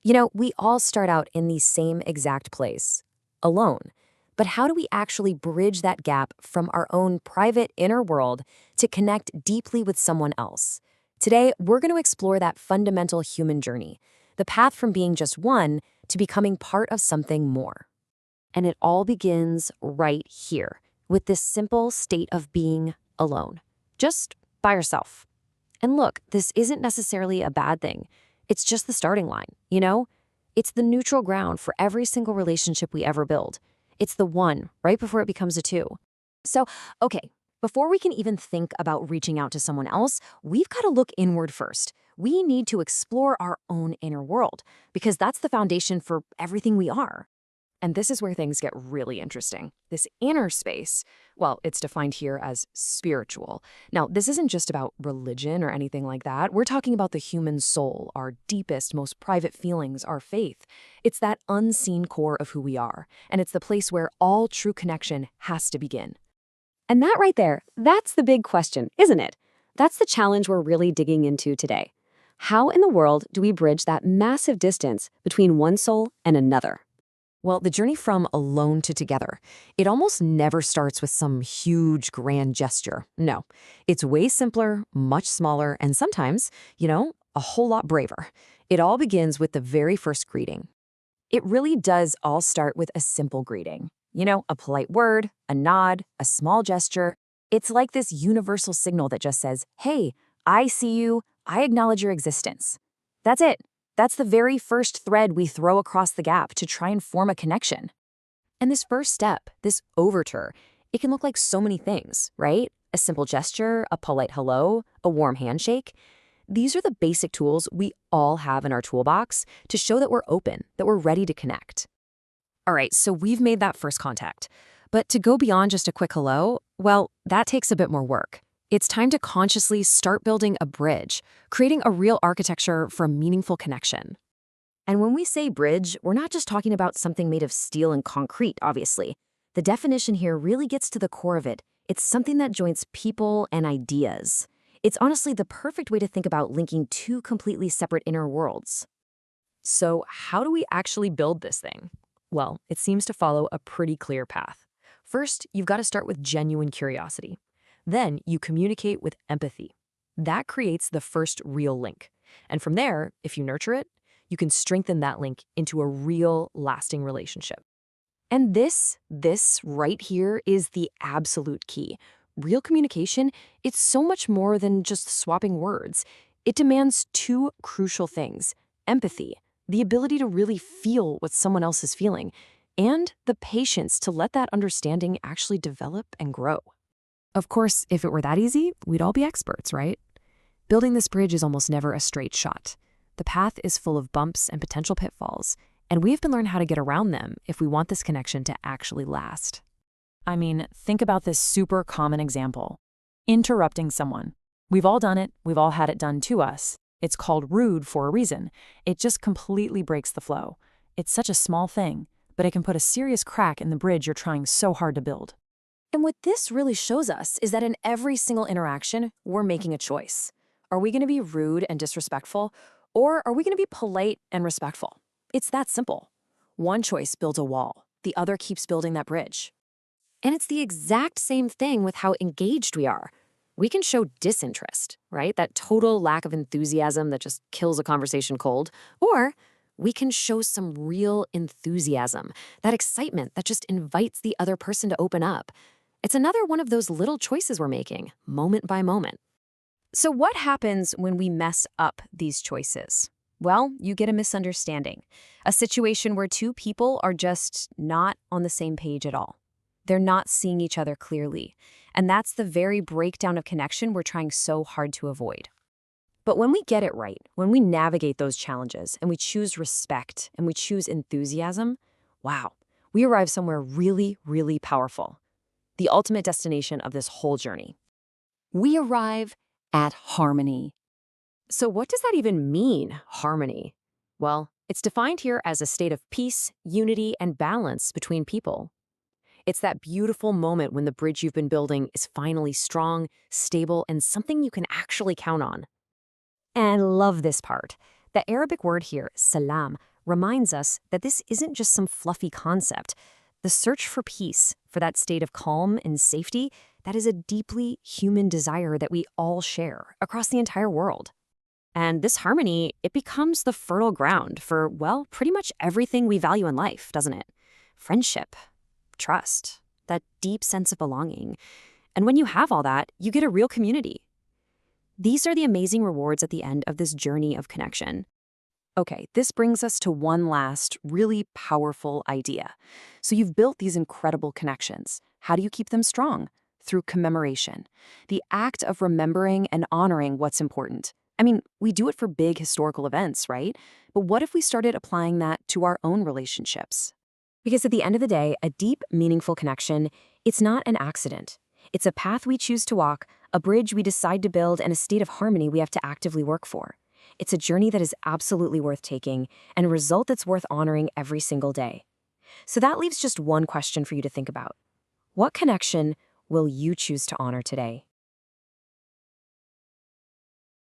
We all start out in the same exact place, alone. But how do we actually bridge that gap from our own private inner world to connect deeply with someone else? Today, we're going to explore that fundamental human journey, the path from being just one to becoming part of something more. And it all begins right here, with this simple state of being alone, just by yourself. And look, this isn't necessarily a bad thing. It's just the starting line. It's the neutral ground for every single relationship we ever build. It's the one right before it becomes a two. So, okay, before we can even think about reaching out to someone else, we've got to look inward first. We need to explore our own inner world because that's the foundation for everything we are. And this is where things get really interesting. This inner space, well, it's defined here as spiritual. Now, this isn't just about religion or anything like that. We're talking about the human soul, our deepest, most private feelings, our faith. It's that unseen core of who we are, and it's the place where all true connection has to begin. And that right there, that's the big question, isn't it? That's the challenge we're really digging into today. How in the world do we bridge that massive distance between one soul and another? Well, the journey from alone to together, it almost never starts with some huge grand gesture. No, it's way simpler, much smaller, and sometimes, a whole lot braver. It all begins with the very first greeting. It really does all start with a simple greeting. A polite word, a nod, a small gesture. It's like this universal signal that just says, hey, I see you, I acknowledge your existence. That's it. That's the very first thread we throw across the gap to try and form a connection. And this first step, this overture, it can look like so many things, right? A simple gesture, a polite hello, a warm handshake. These are the basic tools we all have in our toolbox to show that we're open, that we're ready to connect. All right, so we've made that first contact. But to go beyond just a quick hello, well, that takes a bit more work. It's time to consciously start building a bridge, creating a real architecture for a meaningful connection. And when we say bridge, we're not just talking about something made of steel and concrete, obviously. The definition here really gets to the core of it. It's something that joins people and ideas. It's honestly the perfect way to think about linking two completely separate inner worlds. So how do we actually build this thing? Well, it seems to follow a pretty clear path. First, you've got to start with genuine curiosity. Then you communicate with empathy. That creates the first real link. And from there, if you nurture it, you can strengthen that link into a real, lasting relationship. And this right here is the absolute key. Real communication, it's so much more than just swapping words. It demands two crucial things: empathy, the ability to really feel what someone else is feeling, and the patience to let that understanding actually develop and grow. Of course, if it were that easy, we'd all be experts, right? Building this bridge is almost never a straight shot. The path is full of bumps and potential pitfalls, and we have to learn how to get around them if we want this connection to actually last. I mean, think about this super common example. Interrupting someone. We've all done it. We've all had it done to us. It's called rude for a reason. It just completely breaks the flow. It's such a small thing, but it can put a serious crack in the bridge you're trying so hard to build. And what this really shows us is that in every single interaction, we're making a choice. Are we going to be rude and disrespectful, or are we going to be polite and respectful? It's that simple. One choice builds a wall. The other keeps building that bridge. And it's the exact same thing with how engaged we are. We can show disinterest, right? That total lack of enthusiasm that just kills a conversation cold. Or we can show some real enthusiasm, that excitement that just invites the other person to open up. It's another one of those little choices we're making, moment by moment. So what happens when we mess up these choices? Well, you get a misunderstanding, a situation where two people are just not on the same page at all. They're not seeing each other clearly, and that's the very breakdown of connection we're trying so hard to avoid. But when we get it right, when we navigate those challenges and we choose respect and we choose enthusiasm, wow, we arrive somewhere really, really powerful. The ultimate destination of this whole journey. We arrive at harmony. So what does that even mean, harmony? Well, it's defined here as a state of peace, unity, and balance between people. It's that beautiful moment when the bridge you've been building is finally strong, stable, and something you can actually count on. And love this part. The Arabic word here, salam, reminds us that this isn't just some fluffy concept. The search for peace, for that state of calm and safety, that is a deeply human desire that we all share across the entire world. And this harmony, it becomes the fertile ground for, well, pretty much everything we value in life, doesn't it? Friendship, trust, that deep sense of belonging. And when you have all that, you get a real community. These are the amazing rewards at the end of this journey of connection. Okay, this brings us to one last really powerful idea. So you've built these incredible connections. How do you keep them strong? Through commemoration, the act of remembering and honoring what's important. I mean, we do it for big historical events, right? But what if we started applying that to our own relationships? Because at the end of the day, a deep, meaningful connection, it's not an accident. It's a path we choose to walk, a bridge we decide to build, and a state of harmony we have to actively work for. It's a journey that is absolutely worth taking, and a result that's worth honoring every single day. So that leaves just one question for you to think about. What connection will you choose to honor today?